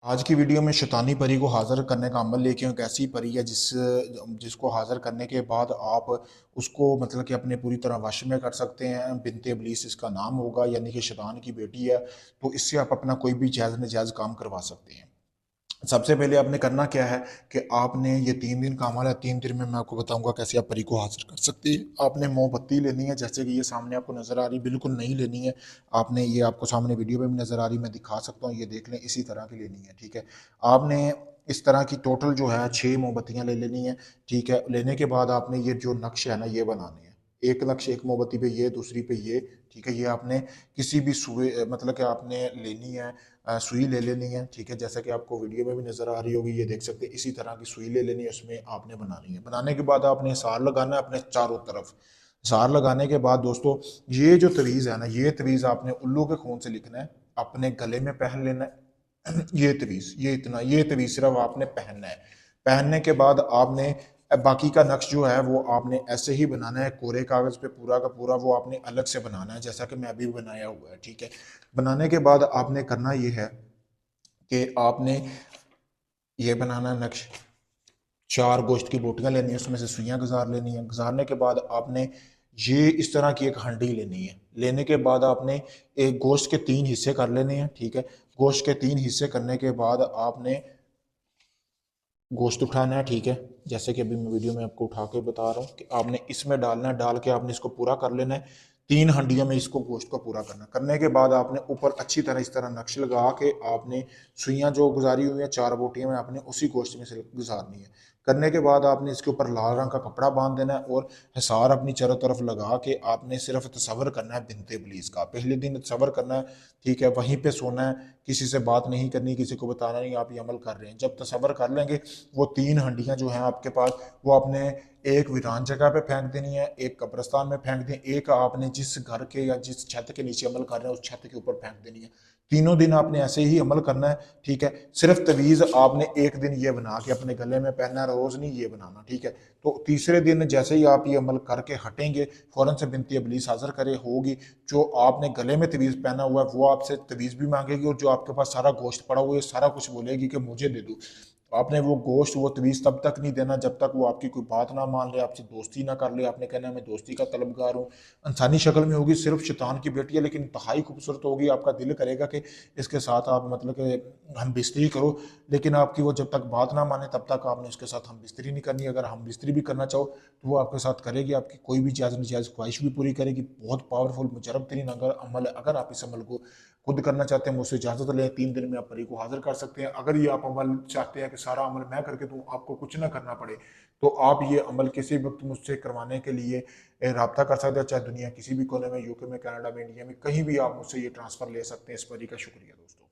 आज की वीडियो में शैतानी परी को हाज़िर करने का अमल लेके आऊँ। एक ऐसी परी है जिसको हाज़िर करने के बाद आप उसको मतलब कि अपने पूरी तरह वश में कर सकते हैं। बिन्ते इब्लीस इसका नाम होगा, यानी कि शैतान की बेटी है। तो इससे आप अपना कोई भी जायज़ नाजायज़ काम करवा सकते हैं। सबसे पहले आपने करना क्या है कि आपने ये 3 दिन का अमल है। 3 दिन में मैं आपको बताऊंगा कैसे आप परी को हासिल कर सकते हैं। आपने मोमबत्ती लेनी है, जैसे कि ये सामने आपको नज़र आ रही, बिल्कुल नहीं लेनी है। आपने ये आपको सामने वीडियो में भी नज़र आ रही, मैं दिखा सकता हूँ, ये देख लें, इसी तरह की लेनी है। ठीक है, आपने इस तरह की टोटल जो है 6 मोमबत्तियाँ ले लेनी है। ठीक है, लेने के बाद आपने ये जो नक्श है ना, ये बनाने हैं। एक नक्श एक मोमबत्ती पे ये, दूसरी पे ये। ठीक है, ये आपने किसी भी सुई मतलब कि आपने लेनी है, सुई ले लेनी है। ठीक है, जैसा कि आपको वीडियो में भी नज़र आ रही होगी, ये देख सकते हैं, इसी तरह की सुई ले लेनी है, उसमें आपने बनानी है। बनाने के बाद आपने सार लगाना है अपने चारों तरफ। सार लगाने के बाद दोस्तों, ये जो तवीज़ है ना, ये तवीज़ आपने उल्लू के खून से लिखना है, अपने गले में पहन लेना है। ये तवीज़, ये इतना, ये तवीज़ सिर्फ आपने पहनना है। पहनने के बाद आपने बाकी का नक्श जो है वो आपने ऐसे ही बनाना है, कोरे कागज़ पे पूरा का पूरा वो आपने अलग से बनाना है, जैसा कि मैं अभी बनाया हुआ है। ठीक है, बनाने के बाद आपने करना ये है कि आपने ये बनाना नक्श, 4 गोश्त की बोटियां लेनी है, उसमें से सुइयां गुजार लेनी है। गुजारने के बाद आपने ये इस तरह की एक हांडी लेनी है। लेने के बाद आपने एक गोश्त के 3 हिस्से कर लेने हैं। ठीक है, गोश्त के 3 हिस्से करने के बाद आपने गोश्त उठाना है। ठीक है, जैसे कि अभी मैं वीडियो में आपको उठा के बता रहा हूँ कि आपने इसमें डालना है, डाल के आपने इसको पूरा कर लेना है। 3 हंडियों में इसको गोश्त को पूरा करना है। करने के बाद आपने ऊपर अच्छी तरह इस तरह नक्श लगा के आपने सुइयां जो गुजारी हुई हैं 4 बोटियों में, आपने उसी गोश्त में से गुजारनी है। करने के बाद आपने इसके ऊपर लाल रंग का कपड़ा बांध देना है और हिसार अपनी चारों तरफ लगा के आपने सिर्फ तसव्वुर करना है बिनते इब्लीस का। पहले दिन तसव्वुर करना है। ठीक है, वहीं पे सोना है, किसी से बात नहीं करनी, किसी को बताना नहीं आप ये अमल कर रहे हैं। जब तसव्वुर कर लेंगे, वो 3 हंडियां जो हैं आपके पास, वो आपने एक वीरान जगह पे फेंक देनी है, एक कब्रिस्तान में फेंक दें, एक आपने जिस घर के या जिस छत के नीचे अमल कर रहे हैं उस छत के ऊपर फेंक देनी है। तीनों दिन आपने ऐसे ही अमल करना है। ठीक है, सिर्फ तवीज़ आपने एक दिन ये बना के अपने गले में पहनना है, रोज़ नहीं ये बनाना। ठीक है, तो तीसरे दिन जैसे ही आप ये अमल करके हटेंगे, फ़ौरन से बिनती इब्लीस हाज़िर करे होगी। जो आपने गले में तवीज़ पहना हुआ है वो आपसे तवीज़ भी मांगेगी, और जो आपके पास सारा गोश्त पड़ा हुआ है सारा कुछ बोलेगी कि मुझे दे दो। आपने वो गोश्त वो तवीज़ तब तक नहीं देना जब तक वो आपकी कोई बात ना मान ले, आपसे दोस्ती ना कर ले। आपने कहना मैं दोस्ती का तलबगार हूँ। इंसानी शक्ल में होगी, सिर्फ शैतान की बेटी है, लेकिन इंतहाई खूबसूरत होगी। आपका दिल करेगा कि इसके साथ आप मतलब कि हम बिस्तरी करो, लेकिन आपकी वो जब तक बात ना माने तब तक आपने उसके साथ हम बिस्तरी नहीं करनी। अगर हम बिस्तरी भी करना चाहो तो वो आपके साथ करेगी, आपकी कोई भी जायज़ नाजायज़ ख्वाहिश भी पूरी करेगी। बहुत पावरफुल मुजरब तरीन अगर अमल है। अगर आप इस अमल को खुद करना चाहते हैं, मुझसे इजाज़त लें। 3 दिन में आप परी को हाजिर कर सकते हैं। अगर ये आप अमल चाहते हैं कि सारा अमल मैं करके दूँ, आपको कुछ ना करना पड़े, तो आप ये अमल किसी वक्त मुझसे करवाने के लिए रब्ता कर सकते हैं, चाहे दुनिया किसी भी कोने में, यूके में, कनाडा में, इंडिया में, कहीं भी आप मुझसे ये ट्रांसफ़र ले सकते हैं। इस परी का शुक्रिया दोस्तों।